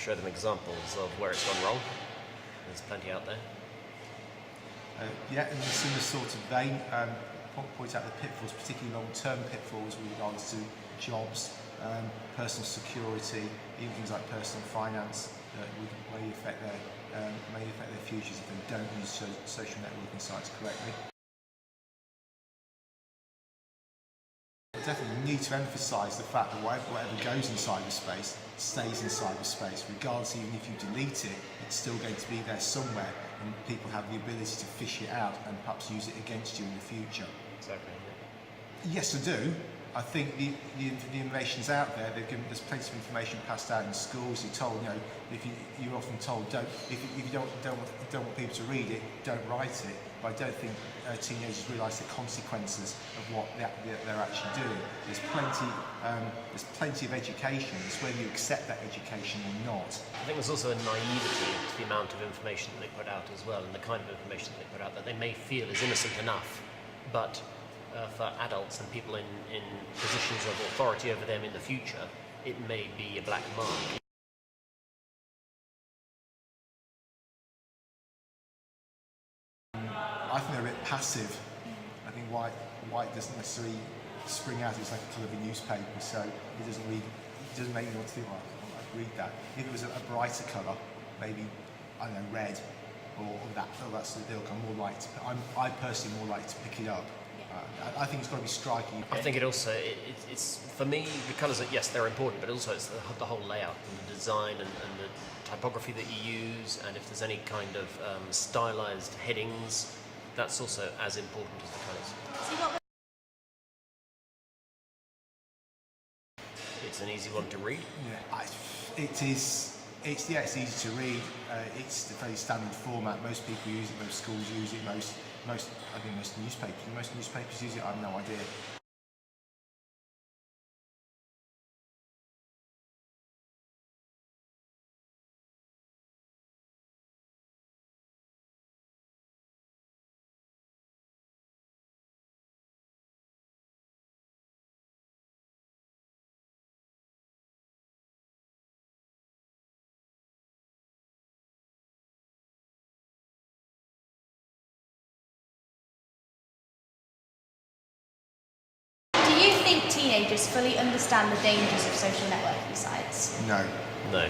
show them examples of where it's gone wrong. There's plenty out there. Yeah, in a similar sort of vein, point out the pitfalls, particularly long-term pitfalls with regards to jobs, personal security, even things like personal finance that may affect their futures if they don't use social networking sites correctly. Definitely need to emphasise the fact that whatever goes in cyberspace stays in cyberspace, regardless. Even if you delete it, it's still going to be there somewhere, and people have the ability to fish it out and perhaps use it against you in the future. Exactly. Yeah. Yes, I do. I think the information's out there. There's plenty of information passed out in schools. You're told, you're often told, if you don't want people to read it, don't write it. But I don't think teenagers realise the consequences of what they're actually doing. There's plenty of education. It's whether you accept that education or not. I think there's also a naivety to the amount of information that they put out as well, and the kind of information that they put out that they may feel is innocent enough, but for adults and people in positions of authority over them in the future, it may be a black mark. I think they're a bit passive. I think white doesn't necessarily spring out. It's like a colour of a newspaper, so it doesn't make me want to think, well, I'd read that. If it was a brighter colour, maybe, I don't know, red or that sort of ilk, I personally more like to pick it up. I think it's got to be striking. I think it also, it's for me, the colours, yes, they're important, but also it's the whole layout and the design and the typography that you use, and if there's any kind of stylised headings, that's also as important as the colours. It's an easy one to read. Yeah, it is. It's easy to read. It's a very standard format. Most people use it. Most schools use it. I think most newspapers use it. I have no idea. Do you think teenagers fully understand the dangers of social networking sites? No. No.